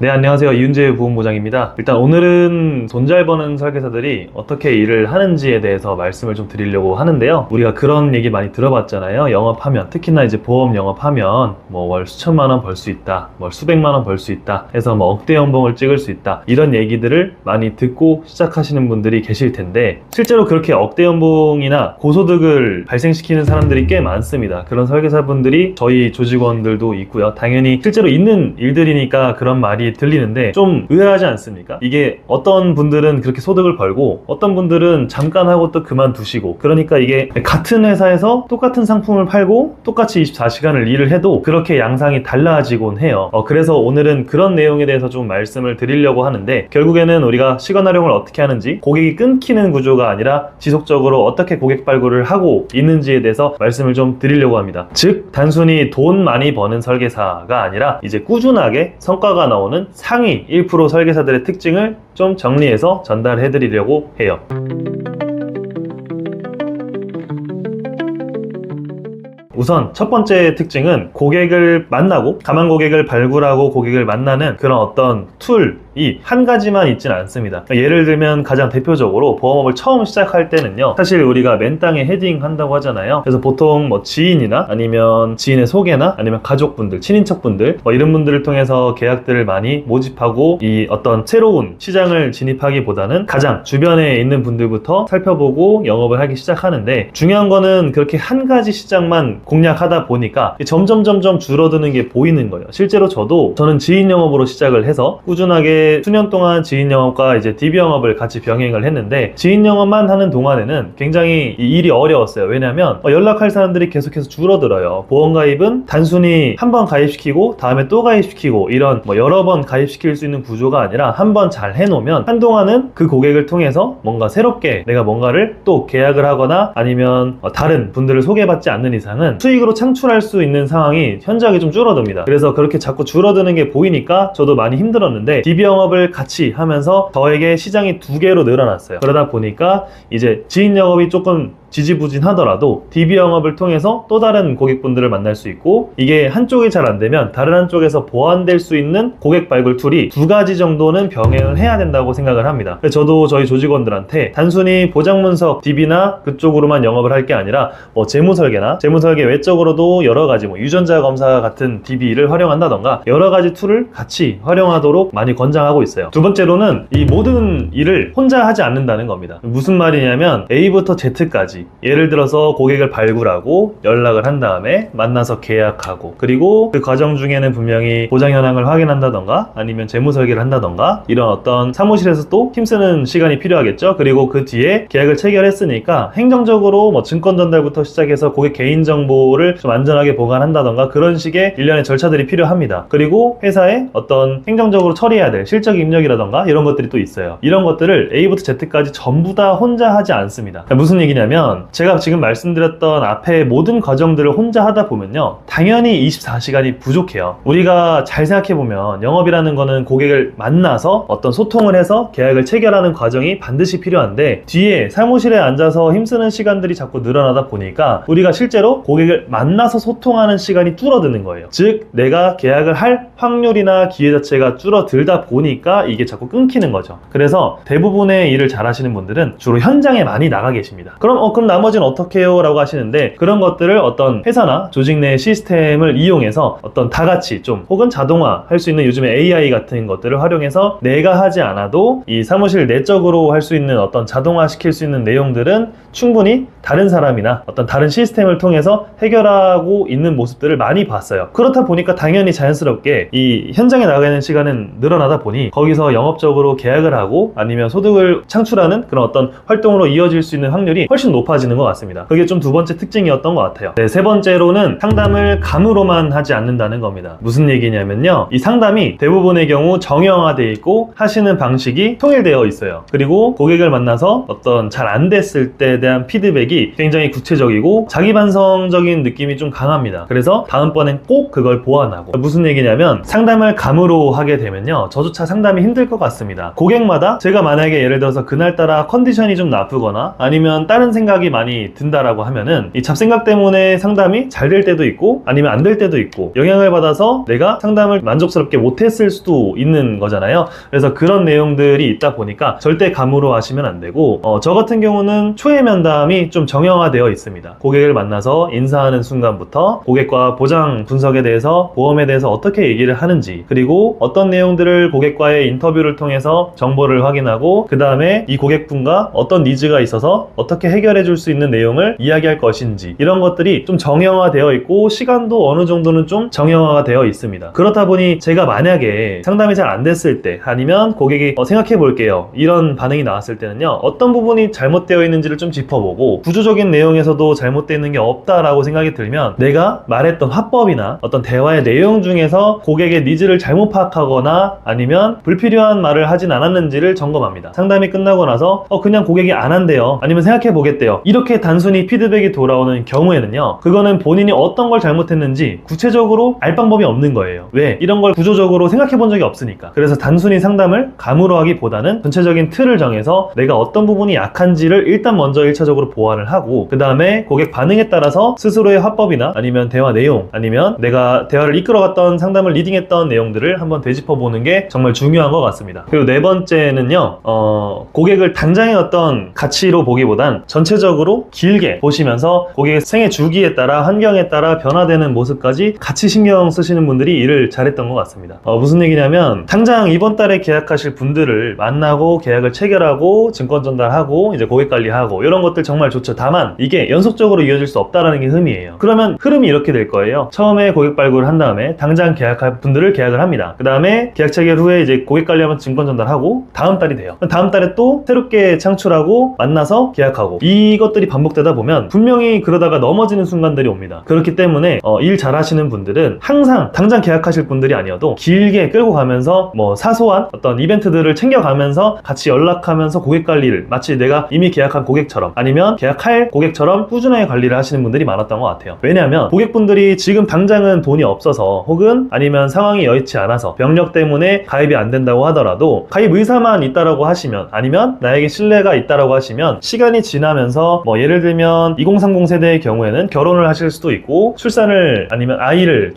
네, 안녕하세요. 이윤재 부원부장입니다. 일단 오늘은 돈 잘 버는 설계사들이 어떻게 일을 하는지에 대해서 말씀을 좀 드리려고 하는데요. 우리가 그런 얘기 많이 들어봤잖아요. 영업하면, 특히나 이제 보험 영업하면 뭐 월 수천만 원 벌 수 있다, 월 수백만 원 벌 수 있다 해서 뭐 억대 연봉을 찍을 수 있다, 이런 얘기들을 많이 듣고 시작하시는 분들이 계실 텐데, 실제로 그렇게 억대 연봉이나 고소득을 발생시키는 사람들이 꽤 많습니다. 그런 설계사분들이 저희 조직원들도 있고요. 당연히 실제로 있는 일들이니까 그런 말이 들리는데 좀 의아하지 않습니까? 이게 어떤 분들은 그렇게 소득을 벌고 어떤 분들은 잠깐 하고 또 그만두시고, 그러니까 이게 같은 회사에서 똑같은 상품을 팔고 똑같이 24시간을 일을 해도 그렇게 양상이 달라지곤 해요. 그래서 오늘은 그런 내용에 대해서 좀 말씀을 드리려고 하는데, 결국에는 우리가 시간 활용을 어떻게 하는지, 고객이 끊기는 구조가 아니라 지속적으로 어떻게 고객 발굴을 하고 있는지에 대해서 말씀을 좀 드리려고 합니다. 즉, 단순히 돈 많이 버는 설계사가 아니라 이제 꾸준하게 성과가 나오는 상위 1% 설계사들의 특징을 좀 정리해서 전달해 드리려고 해요. 우선 첫 번째 특징은 고객을 만나고, 가망 고객을 발굴하고 고객을 만나는 그런 어떤 툴이 한 가지만 있진 않습니다. 예를 들면 가장 대표적으로 보험업을 처음 시작할 때는요, 사실 우리가 맨 땅에 헤딩 한다고 하잖아요. 그래서 보통 뭐 지인이나 아니면 지인의 소개나 아니면 가족분들, 친인척분들 이런 분들을 통해서 계약들을 많이 모집하고, 이 어떤 새로운 시장을 진입하기보다는 가장 주변에 있는 분들부터 살펴보고 영업을 하기 시작하는데, 중요한 거는 그렇게 한 가지 시장만 공략하다 보니까 점점 줄어드는 게 보이는 거예요. 실제로 저는 지인 영업으로 시작을 해서 꾸준하게 수년 동안 지인 영업과 이제 DB 영업을 같이 병행을 했는데, 지인 영업만 하는 동안에는 굉장히 이 일이 어려웠어요. 왜냐면 연락할 사람들이 계속해서 줄어들어요. 보험 가입은 단순히 한 번 가입시키고 다음에 또 가입시키고, 이런 여러 번 가입시킬 수 있는 구조가 아니라 한 번 잘 해놓으면 한동안은 그 고객을 통해서 뭔가 새롭게 내가 뭔가를 또 계약을 하거나 아니면 다른 분들을 소개받지 않는 이상은 수익으로 창출할 수 있는 상황이 현저하게 좀 줄어듭니다. 그래서 그렇게 자꾸 줄어드는 게 보이니까 저도 많이 힘들었는데, DB 영업을 같이 하면서 저에게 시장이 2개로 늘어났어요. 그러다 보니까 이제 지인 영업이 조금 지지부진하더라도 DB 영업을 통해서 또 다른 고객분들을 만날 수 있고, 이게 한쪽이 잘 안되면 다른 한쪽에서 보완될 수 있는 고객 발굴 툴이 2가지 정도는 병행을 해야 된다고 생각을 합니다. 저도 저희 조직원들한테 단순히 보장문석 DB나 그쪽으로만 영업을 할 게 아니라 재무설계나 재무설계 외적으로도 여러가지 유전자 검사 같은 DB를 활용한다던가 여러가지 툴을 같이 활용하도록 많이 권장하고 있어요. 두 번째로는 이 모든 일을 혼자 하지 않는다는 겁니다. 무슨 말이냐면 A부터 Z까지, 예를 들어서 고객을 발굴하고 연락을 한 다음에 만나서 계약하고, 그리고 그 과정 중에는 분명히 보장 현황을 확인한다던가 아니면 재무 설계를 한다던가, 이런 어떤 사무실에서 또 힘쓰는 시간이 필요하겠죠. 그리고 그 뒤에 계약을 체결했으니까 행정적으로 증권 전달부터 시작해서 고객 개인정보를 좀 안전하게 보관한다던가, 그런 식의 일련의 절차들이 필요합니다. 그리고 회사에 어떤 행정적으로 처리해야 될 실적 입력이라던가 이런 것들이 또 있어요. 이런 것들을 A부터 Z까지 전부 다 혼자 하지 않습니다. 무슨 얘기냐면, 제가 지금 말씀드렸던 앞에 모든 과정들을 혼자 하다 보면요, 당연히 24시간이 부족해요. 우리가 잘 생각해보면 영업이라는 거는 고객을 만나서 어떤 소통을 해서 계약을 체결하는 과정이 반드시 필요한데, 뒤에 사무실에 앉아서 힘쓰는 시간들이 자꾸 늘어나다 보니까 우리가 실제로 고객을 만나서 소통하는 시간이 줄어드는 거예요. 즉, 내가 계약을 할 확률이나 기회 자체가 줄어들다 보니까 이게 자꾸 끊기는 거죠. 그래서 대부분의 일을 잘 하시는 분들은 주로 현장에 많이 나가 계십니다. 그럼 나머지는 어떻게 해요? 라고 하시는데, 그런 것들을 어떤 회사나 조직 내 시스템을 이용해서 어떤 다같이 좀, 혹은 자동화 할 수 있는 요즘에 AI 같은 것들을 활용해서 내가 하지 않아도 이 사무실 내적으로 할 수 있는 어떤 자동화 시킬 수 있는 내용들은 충분히 다른 사람이나 어떤 다른 시스템을 통해서 해결하고 있는 모습들을 많이 봤어요. 그렇다 보니까 당연히 자연스럽게 이 현장에 나가는 시간은 늘어나다 보니 거기서 영업적으로 계약을 하고 아니면 소득을 창출하는 그런 어떤 활동으로 이어질 수 있는 확률이 훨씬 높아지는 것 같습니다. 그게 좀 두 번째 특징이었던 것 같아요. 네, 세 번째로는 상담을 감으로만 하지 않는다는 겁니다. 무슨 얘기냐면요, 이 상담이 대부분의 경우 정형화되어 있고 하시는 방식이 통일되어 있어요. 그리고 고객을 만나서 어떤 잘 안 됐을 때에 대한 피드백이 것이 굉장히 구체적이고 자기 반성적인 느낌이 좀 강합니다. 그래서 다음번엔 꼭 그걸 보완하고. 무슨 얘기냐면 상담을 감으로 하게 되면요, 저조차 상담이 힘들 것 같습니다. 고객마다 제가 만약에 예를 들어서 그날따라 컨디션이 좀 나쁘거나 아니면 다른 생각이 많이 든다라고 하면은 이 잡생각 때문에 상담이 잘 될 때도 있고 아니면 안 될 때도 있고 영향을 받아서 내가 상담을 만족스럽게 못했을 수도 있는 거잖아요. 그래서 그런 내용들이 있다 보니까 절대 감으로 하시면 안 되고, 저 같은 경우는 초회 면담이 좀 정형화되어 있습니다. 고객을 만나서 인사하는 순간부터 고객과 보장 분석에 대해서, 보험에 대해서 어떻게 얘기를 하는지, 그리고 어떤 내용들을 고객과의 인터뷰를 통해서 정보를 확인하고 그 다음에 이 고객분과 어떤 니즈가 있어서 어떻게 해결해 줄 수 있는 내용을 이야기할 것인지, 이런 것들이 좀 정형화되어 있고 시간도 어느 정도는 좀 정형화가 되어 있습니다. 그렇다 보니 제가 만약에 상담이 잘 안 됐을 때, 아니면 고객이 생각해 볼게요, 이런 반응이 나왔을 때는요, 어떤 부분이 잘못되어 있는지를 좀 짚어보고 구조적인 내용에서도 잘못되어 있는 게 없다라고 생각이 들면 내가 말했던 화법이나 어떤 대화의 내용 중에서 고객의 니즈를 잘못 파악하거나 아니면 불필요한 말을 하진 않았는지를 점검합니다. 상담이 끝나고 나서 그냥 고객이 안 한대요, 아니면 생각해 보겠대요, 이렇게 단순히 피드백이 돌아오는 경우에는요, 그거는 본인이 어떤 걸 잘못했는지 구체적으로 알 방법이 없는 거예요. 왜? 이런 걸 구조적으로 생각해 본 적이 없으니까. 그래서 단순히 상담을 감으로 하기보다는 전체적인 틀을 정해서 내가 어떤 부분이 약한지를 일단 먼저 1차적으로 보완을 하고, 그 다음에 고객 반응에 따라서 스스로의 화법이나 아니면 대화 내용, 아니면 내가 대화를 이끌어갔던, 상담을 리딩했던 내용들을 한번 되짚어보는 게 정말 중요한 것 같습니다. 그리고 네 번째는요, 고객을 당장의 어떤 가치로 보기보단 전체적으로 길게 보시면서 고객의 생애 주기에 따라, 환경에 따라 변화되는 모습까지 같이 신경 쓰시는 분들이 일을 잘했던 것 같습니다. 무슨 얘기냐면 당장 이번 달에 계약하실 분들을 만나고 계약을 체결하고 증권 전달하고 이제 고객 관리하고 이런 것들 정말 좋죠. 다만 이게 연속적으로 이어질 수 없다라는 게 흠이에요. 그러면 흐름이 이렇게 될 거예요. 처음에 고객 발굴을 한 다음에 당장 계약할 분들을 계약을 합니다. 그 다음에 계약 체결 후에 이제 고객 관리하면 증권 전달하고 다음 달이 돼요. 다음 달에 또 새롭게 창출하고 만나서 계약하고, 이것들이 반복되다 보면 분명히 그러다가 넘어지는 순간들이 옵니다. 그렇기 때문에 일 잘하시는 분들은 항상 당장 계약하실 분들이 아니어도 길게 끌고 가면서 사소한 어떤 이벤트들을 챙겨가면서 같이 연락하면서 고객 관리를 마치 내가 이미 계약한 고객처럼 아니면 계약할 고객처럼 꾸준하게 관리를 하시는 분들이 많았던 것 같아요. 왜냐하면 고객분들이 지금 당장은 돈이 없어서 혹은 아니면 상황이 여의치 않아서 병력 때문에 가입이 안 된다고 하더라도 가입 의사만 있다라고 하시면, 아니면 나에게 신뢰가 있다라고 하시면 시간이 지나면서 예를 들면 2030 세대의 경우에는 결혼을 하실 수도 있고 출산을 아니면 아이를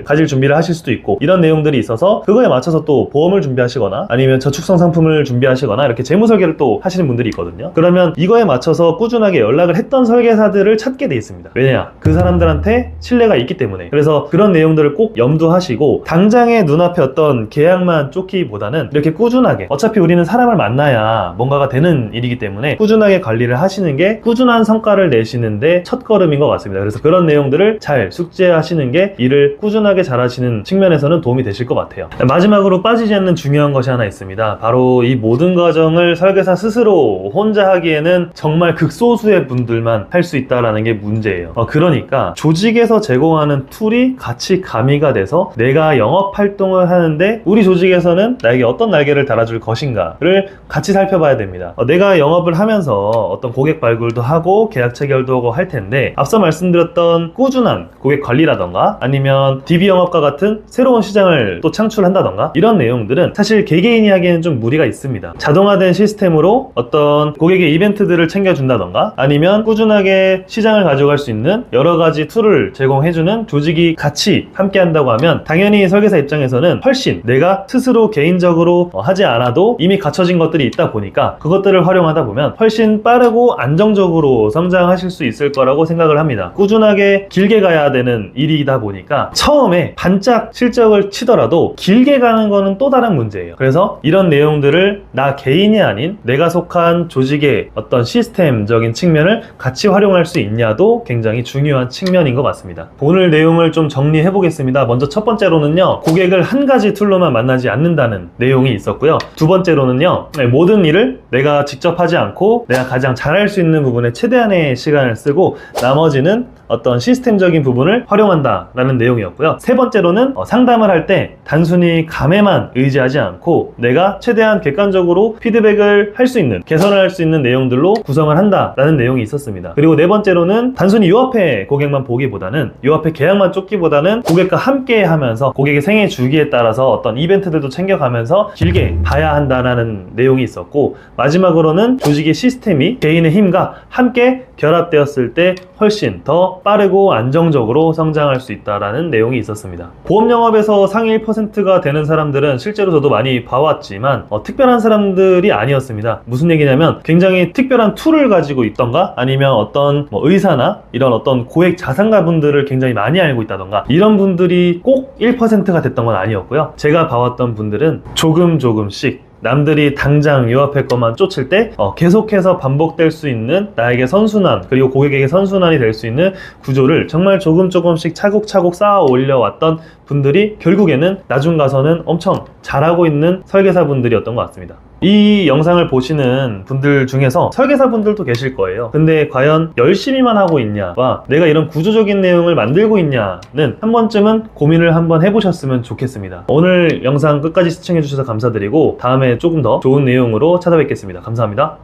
가질 준비를 하실 수도 있고, 이런 내용들이 있어서 그거에 맞춰서 또 보험을 준비하시거나 아니면 저축성 상품을 준비하시거나 이렇게 재무 설계를 또 하시는 분들이 있거든요. 그러면 이거에 맞춰서 꾸준하게 연락을 했던 설계사들을 찾게 돼 있습니다. 왜냐? 그 사람들한테 신뢰가 있기 때문에. 그래서 그런 내용들을 꼭 염두하시고 당장의 눈앞에 어떤 계약만 쫓기보다는 이렇게 꾸준하게, 어차피 우리는 사람을 만나야 뭔가가 되는 일이기 때문에 꾸준하게 관리를 하시는 게 꾸준한 성과를 내시는데 첫걸음인 것 같습니다. 그래서 그런 내용들을 잘 숙지하시는 게 일을 꾸준하게 잘하시는 측면에서는 도움이 되실 것 같아요. 마지막으로 빠지지 않는 중요한 것이 하나 있습니다. 바로 이 모든 과정을 설계사 스스로 혼자 하기에는 정말 극소수의 분들만 할 수 있다는 게 문제예요. 그러니까 조직에서 제공하는 툴이 같이 가미가 돼서 내가 영업 활동을 하는데 우리 조직에서는 나에게 어떤 날개를 달아줄 것인가를 같이 살펴봐야 됩니다. 내가 영업을 하면서 어떤 고객 발굴도 하고 계약 체결도 하고 할 텐데, 앞서 말씀드렸던 꾸준한 고객 관리라던가 아니면 DB 영업과 같은 새로운 시장을 또 창출한다던가, 이런 내용들은 사실 개개인이 하기에는 좀 무리가 있습니다. 자동화된 시스템으로 어떤 고객의 이벤트들을 챙겨준다던가 아니면 꾸준하게 시장을 가져갈 수 있는 여러 가지 툴을 제공해주는 조직이 같이 함께 한다고 하면 당연히 설계사 입장에서는 훨씬 내가 스스로 개인적으로 하지 않아도 이미 갖춰진 것들이 있다 보니까 그것들을 활용하다 보면 훨씬 빠르고 안정적으로 성장하실 수 있을 거라고 생각을 합니다. 꾸준하게 길게 가야 되는 일이다 보니까 처음에 반짝 실적을 치더라도 길게 가는 거는 또 다른 문제예요. 그래서 이런 내용들을 나 개인이 아닌 내가 속한 조직의 어떤 시스템적인 측면을 같이 활용할 수 있냐도 굉장히 중요한 측면인 것 같습니다. 오늘 내용을 좀 정리해 보겠습니다. 먼저 첫 번째로는요, 고객을 한 가지 툴로만 만나지 않는다는 내용이 있었고요. 두 번째로는요, 모든 일을 내가 직접 하지 않고 내가 가장 잘할 수 있는 부분에 최대한의 시간을 쓰고 나머지는 어떤 시스템적인 부분을 활용한다 라는 내용이었고요. 세 번째로는 상담을 할 때 단순히 감에만 의지하지 않고 내가 최대한 객관적으로 피드백을 할 수 있는, 개선을 할 수 있는 내용들로 구성을 한다 라는 라는 내용이 있었습니다. 그리고 네 번째로는 단순히 유화폐 고객만 보기보다는 유화폐 계약만 쫓기보다는 고객과 함께 하면서 고객의 생애 주기에 따라서 어떤 이벤트들도 챙겨가면서 길게 봐야 한다는 내용이 있었고, 마지막으로는 조직의 시스템이 개인의 힘과 함께 결합되었을 때 훨씬 더 빠르고 안정적으로 성장할 수 있다는 내용이 있었습니다. 보험 영업에서 상위 1%가 되는 사람들은 실제로 저도 많이 봐왔지만 특별한 사람들이 아니었습니다. 무슨 얘기냐면 굉장히 특별한 툴을 가지고 있던가, 아니면 어떤 의사나 이런 어떤 고액 자산가 분들을 굉장히 많이 알고 있다던가, 이런 분들이 꼭 1%가 됐던 건 아니었고요. 제가 봐왔던 분들은 조금씩 남들이 당장 유화폐 것만 쫓을 때 계속해서 반복될 수 있는 나에게 선순환, 그리고 고객에게 선순환이 될 수 있는 구조를 정말 조금씩 차곡차곡 쌓아 올려왔던 분들이 결국에는 나중 가서는 엄청 잘하고 있는 설계사분들이었던 것 같습니다. 이 영상을 보시는 분들 중에서 설계사분들도 계실 거예요. 근데 과연 열심히만 하고 있냐와 내가 이런 구조적인 내용을 만들고 있냐는 한 번쯤은 고민을 한번 해보셨으면 좋겠습니다. 오늘 영상 끝까지 시청해주셔서 감사드리고, 다음에 조금 더 좋은 내용으로 찾아뵙겠습니다. 감사합니다.